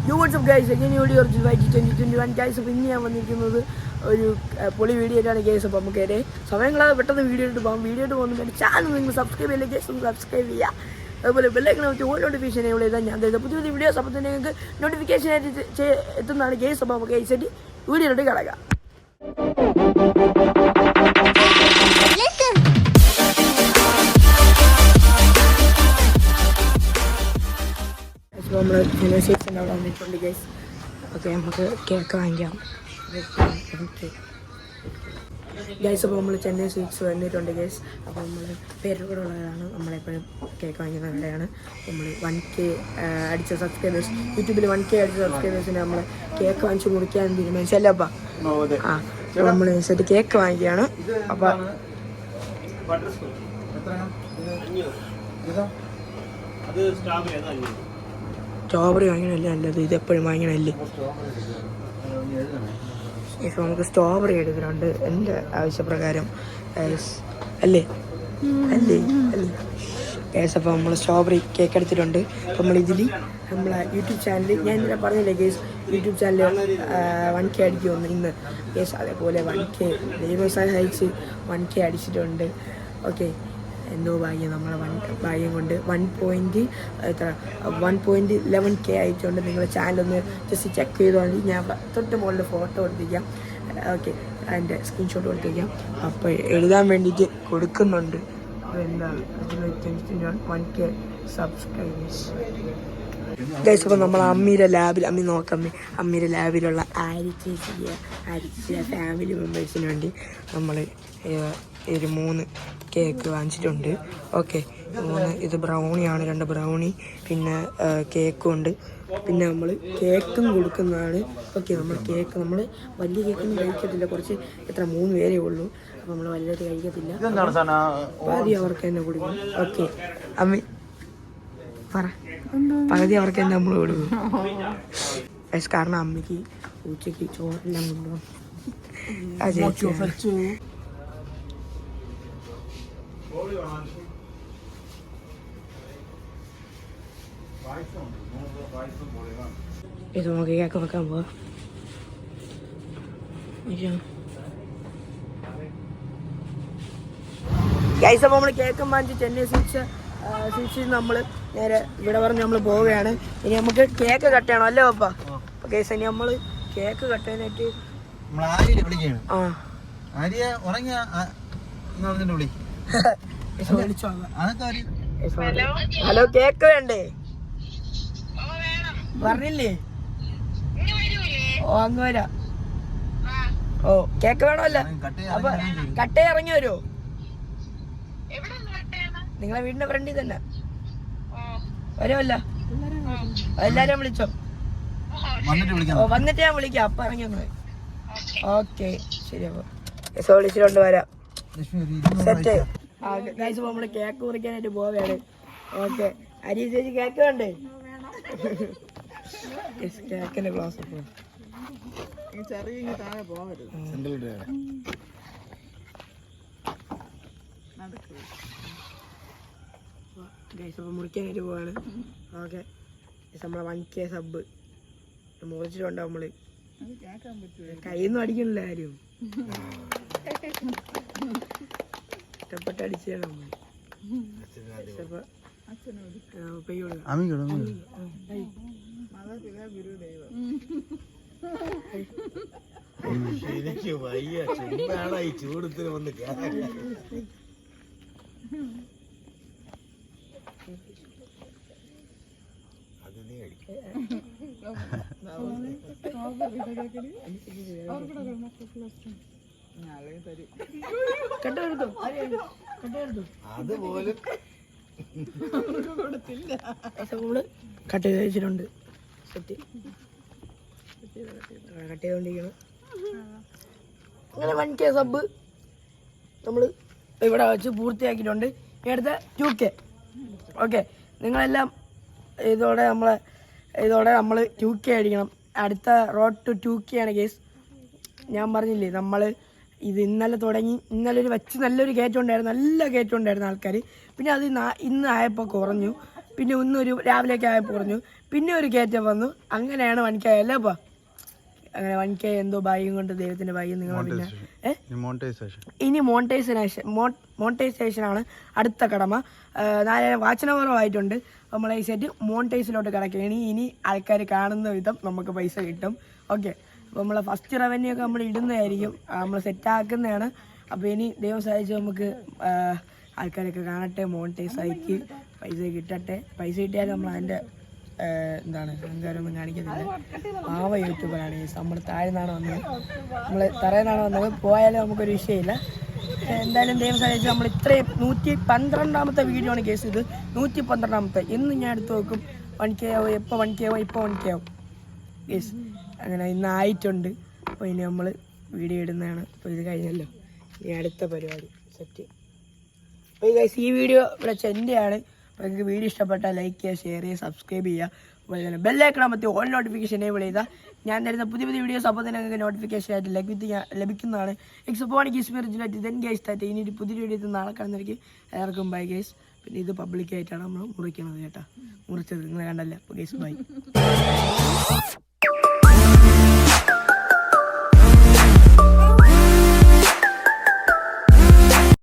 U WhatsApp guys എങ്ങനെ video 2021 guys. അപ്പോൾ ഇന്ന് ഞാൻ വന്നിരിക്കുന്നത് ഒരു പൊളി വീഡിയോ ആയിട്ടാണ് ഗൈസ്. അപ്പോൾ നമുക്ക് സമയങ്ങളാതെ പെട്ടെന്ന് വീഡിയോ ഇട്ട് പോകാം. വീഡിയോ ഇട്ട് പോകുമ്പോൾ എൻ്റെ ചാനൽ നിങ്ങൾ സബ്സ്ക്രൈബ് ചെയ്യില്ല ഗൈസ്, ഒന്ന് സബ്സ്ക്രൈബ് ചെയ്യുക. അതുപോലെ ബെല്ലൈക്കൺ വെച്ച് ഓൾ നോട്ടിഫിക്കേഷൻ ഇവിടെ ചെയ്താൽ ഞാൻ തരുന്ന പുതിയ പുതിയ വീഡിയോസ് അപ്പോൾ തന്നെ നിങ്ങൾക്ക് നോട്ടിഫിക്കേഷൻ ആയിട്ട് എത്തുന്നതാണ് ഗൈസ്. അപ്പോൾ നമുക്ക് ഗൈസായിട്ട് വീഡിയോയിലോട്ട് കിടക്കാം. നമ്മൾ യൂണിവേഴ്സിറ്റി അവിടെ വന്നിട്ടുണ്ട് ഗൈസ്. ഓക്കെ, നമുക്ക് കേക്ക് വാങ്ങിക്കാം ഗൈസ്. അപ്പോൾ നമ്മൾ ചെന്നൈ സ്വീറ്റ്സ് വന്നിട്ടുണ്ട് ഗൈസ്. അപ്പോൾ നമ്മൾ പേരുടെ ഉള്ളതാണ്, നമ്മളെപ്പോഴും കേക്ക് വാങ്ങിക്കുന്ന കടയാണ്. നമ്മൾ 1K അടിച്ച സബ്സ്ക്രൈബേഴ്സ്, യൂട്യൂബിൽ 1K അടിച്ച സബ്സ്ക്രൈബേഴ്സിന് നമ്മൾ കേക്ക് വാങ്ങിച്ച് മുറിക്കാൻ തീരുമാനിച്ചല്ലേ അപ്പം. ആ, അപ്പോൾ നമ്മൾ സെറ്റ് കേക്ക് വാങ്ങിക്കുകയാണ്. അപ്പം സ്ട്രോബെറി വാങ്ങണല്ലേ നല്ലത്, ഇതെപ്പോഴും വാങ്ങണല്ലേ. ഇപ്പോൾ നമുക്ക് സ്ട്രോബെറി എടുക്കുന്നുണ്ട് എൻ്റെ ആവശ്യപ്രകാരം അല്ലേ അല്ലേ അല്ലേ ഗൈസ്. അപ്പോൾ നമ്മൾ സ്ട്രോബെറി കേക്ക് എടുത്തിട്ടുണ്ട്. അപ്പോൾ നമ്മളിതിൽ നമ്മളെ യൂട്യൂബ് ചാനൽ ഞാൻ ഇന്നലെ പറഞ്ഞില്ലേ ഗൈസ്, യൂട്യൂബ് ചാനൽ 1K അടിക്കുമെന്ന് ഇന്ന് ഗൈസ്. അതേപോലെ 1K ദൈവം സഹായിച്ച് 1K അടിച്ചിട്ടുണ്ട്. ഓക്കെ, എന്തോ ഭാഗ്യം, നമ്മളെ ഭാഗ്യം കൊണ്ട് 1.11K ആയിട്ടുണ്ട്. നിങ്ങളുടെ ചാനലൊന്ന് ജസ്റ്റ് ചെക്ക് ചെയ്തോണ്ട് ഞാൻ തൊട്ട് മുകളിൽ ഫോട്ടോ കൊടുത്തിരിക്കാം. ഓക്കെ, അതിൻ്റെ സ്ക്രീൻഷോട്ട് കൊടുത്തിരിക്കാം. അപ്പോൾ എഴുതാൻ വേണ്ടിയിട്ട് കൊടുക്കുന്നുണ്ട്. എന്താ 1K സബ്സ്ക്രൈബേഴ്സ് ഗൈസ്. അപ്പോൾ നമ്മൾ അമ്മീരെ ലാബിൽ അമ്മീരെ ലാബിലുള്ള ആരിച്ചിയ ഫാമിലി മെമ്പേഴ്സിന് വേണ്ടി നമ്മൾ ഒരു 3 കേക്ക് വാങ്ങിച്ചിട്ടുണ്ട്. ഓക്കെ, 3 ഇത് ബ്രൗണിയാണ്, 2 ബ്രൗണി, പിന്നെ കേക്കും ഉണ്ട്. പിന്നെ നമ്മൾ കേക്കും കൊടുക്കുന്നതാണ്. ഓക്കെ, നമ്മൾ വലിയ കേക്കൊന്നും കഴിക്കത്തില്ല, കുറച്ച് 3 പേരേ ഉള്ളൂ. അപ്പോൾ നമ്മൾ വലുതായിട്ട് കഴിക്കത്തില്ല, പകുതി അവർക്ക് തന്നെ കൊടുക്കും. ഓക്കെ അമ്മി പറ, പകുതി അവർക്ക് തന്നെ നമ്മൾ കൊടുക്കും. കാരണം അമ്മയ്ക്ക് ഉച്ചയ്ക്ക് ചോറെല്ലാം കൊണ്ടുപോകും. ഇത് നമുക്ക് കേക്ക് വെക്കാൻ പോവാം. ഗൈസ്, അപ്പോൾ നമ്മൾ കേക്കും വാങ്ങിച്ച് ചെന്നൈ സ്വീറ്റ്സിൽ നമ്മൾ നേരെ ഇവിടെ പറഞ്ഞ് നമ്മൾ പോവുകയാണ്. ഇനി നമുക്ക് കേക്ക് കട്ട് ചെയ്യണം അല്ലേ പപ്പ? അപ്പോൾ ഗൈസ്, ഇനി നമ്മൾ കേക്ക് കട്ട് ചെയ്യാനായിട്ട് ഹലോ, കേക്ക് വേണ്ടേ? പറഞ്ഞില്ലേ? ഓ, അങ്ങ് വരാം. ഓ, കേക്ക് വേണമല്ല. അപ്പൊ കട്ടേ ഇറങ്ങി വരുമോ? നിങ്ങളെ വീടിന്റെ ഫ്രണ്ടിൽ തന്നെ വരുമല്ല? എല്ലാരും വിളിച്ചോ? വന്നിട്ട് ഞാൻ വിളിക്കാം. അപ്പൊ ഇറങ്ങി ഒന്ന്. ഓക്കെ, ശരി. അപ്പൊ വിളിച്ചിട്ടുണ്ട്, വരാം. സെറ്റ്. ഗൈസ്, നമ്മള് കേക്ക് മുറിക്കാനായിട്ട് പോവുകയാണ്. ഓക്കെ, അരി ചേച്ചി കേക്ക് വേണ്ടേ? കേക്കിന്റെ ഗ്ലാസ് ഗൈസ്, അപ്പൊ മുറിക്കാനായിട്ട് പോവാണ്. ഓക്കെ, നമ്മളെ 1K സബ് മുറിച്ചിട്ടുണ്ട്. നമ്മള് കയ്യൊന്നും അടിക്കണില്ല ആരും, ഇഷ്ടപ്പെട്ട് അടിച്ചാണ് നമ്മൾ. എനിക്ക് വയ്യ, ചൂടാണ് ഈ ചൂടത്തിന് വന്ന് അത് നീ അടിക്കും. അതുപോലെ കട്ട് ചെയ്ത് വെച്ചിട്ടുണ്ട്. സെറ്റ് കട്ട് ചെയ്തോണ്ടിരിക്കണം. അങ്ങനെ 1K സബ് നമ്മൾ ഇവിടെ വെച്ച് പൂർത്തിയാക്കിയിട്ടുണ്ട്. അടുത്ത 2K. ഓക്കെ, നിങ്ങളെല്ലാം ഇതോടെ നമ്മൾ 2K അടിക്കണം. അടുത്ത റോഡ് ടു 2K ആണ് കേസ്. ഞാൻ പറഞ്ഞില്ലേ, നമ്മൾ ഇത് ഇന്നലെ തുടങ്ങി. ഇന്നലെ ഒരു നല്ലൊരു കയറ്റം ഉണ്ടായിരുന്നു, നല്ല കയറ്റം ഉണ്ടായിരുന്നു ആൾക്കാർ. പിന്നെ അത് ഇന്ന് ആയപ്പോൾ കുറഞ്ഞു. പിന്നെ ഒന്നൊരു രാവിലെയൊക്കെ ആയപ്പോൾ കുറഞ്ഞു, പിന്നെ ഒരു കയറ്റം വന്നു. അങ്ങനെയാണ് 1K അല്ലേ അപ്പോൾ? അങ്ങനെ 1K എന്തോ ഭാഗ്യം കൊണ്ട് ദൈവത്തിൻ്റെ ഭാഗ്യം നിങ്ങൾ പിന്നെ ഇനി മോണിറ്റൈസേഷനാണ് അടുത്ത കടമ. നാളെ വാച്ചനപരമായിട്ടുണ്ട്. നമ്മളെ ഈ സെറ്റ് മോണിറ്റൈസിലോട്ട് കിടക്കുകയാണ്. ഇനി ആൾക്കാർ കാണുന്ന വിധം നമുക്ക് പൈസ കിട്ടും. ഓക്കെ, അപ്പോൾ നമ്മളെ ഫസ്റ്റ് റവന്യൂ ഒക്കെ നമ്മൾ ഇടുന്നതായിരിക്കും, നമ്മൾ സെറ്റാക്കുന്നതാണ്. അപ്പോൾ ഇനി ദൈവം സഹായിച്ച് നമുക്ക് ആൾക്കാരൊക്കെ കാണട്ടെ, മോണിറ്റൈസ് ആയിട്ട് പൈസ കിട്ടട്ടെ. പൈസ കിട്ടിയാൽ നമ്മൾ അതിൻ്റെ എന്താണ് അഹങ്കാരമൊന്നും കാണിക്കുന്നില്ല. പാവ യൂട്യൂബറാണ്. നമ്മൾ താഴ്ന്നാണ് വന്നത്, നമ്മൾ തറയിൽനിന്നാണ് വന്നത്. പോയാലും നമുക്കൊരു വിഷയമില്ല. എന്തായാലും ദൈവം സഹായിച്ച് നമ്മൾ ഇത്രയും 112ാമത്തെ വീഡിയോ ആണ് കേസ്. ഇത് 112ാമത്തെ. എന്ന് ഞാൻ എടുത്ത് നോക്കും 1K ആവും, എപ്പോൾ 1K ആവും, ഇപ്പോൾ 1K ആവും കേസ്. അങ്ങനെ ഇന്ന് ആയിട്ടുണ്ട്. അപ്പോൾ ഇനി നമ്മൾ വീഡിയോ ഇടുന്നതാണ്. അപ്പോൾ ഇത് കഴിഞ്ഞല്ലോ, ഇനി അടുത്ത പരിപാടി സെറ്റ്. അപ്പോൾ ഈ വീഡിയോ ഇവിടെ ചെൻ്റെയാണ്. അപ്പോൾ നിങ്ങൾക്ക് വീഡിയോ ഇഷ്ടപ്പെട്ടാൽ ലൈക്ക് ചെയ്യുക, ഷെയർ ചെയ്യുക, സബ്സ്ക്രൈബ് ചെയ്യുക. അതുപോലെ തന്നെ ബെല്ലൈക്കൺ അമർത്തി ഓൾ നോട്ടിഫിക്കേഷൻ എനേബിൾ ചെയ്താൽ ഞാൻ തരുന്ന പുതിയ വീഡിയോസ് അപ്പോൾ തന്നെ നിങ്ങൾക്ക് നോട്ടിഫിക്കേഷൻ ആയിട്ട് ലഭിക്കുന്നതാണ്. ഇനി ഒരു പുതിയ വീഡിയോ നാളെ കാണുന്നവർക്ക് എല്ലാവർക്കും ബൈ ഗൈസ്. പിന്നെ ഇത് പബ്ലിക്കായിട്ടാണ് നമ്മൾ മുറിക്കണത് കേട്ടോ, മുറിച്ചത് നിങ്ങൾ കണ്ടല്ലോ. അപ്പോൾ ഗൈസ് ബൈ.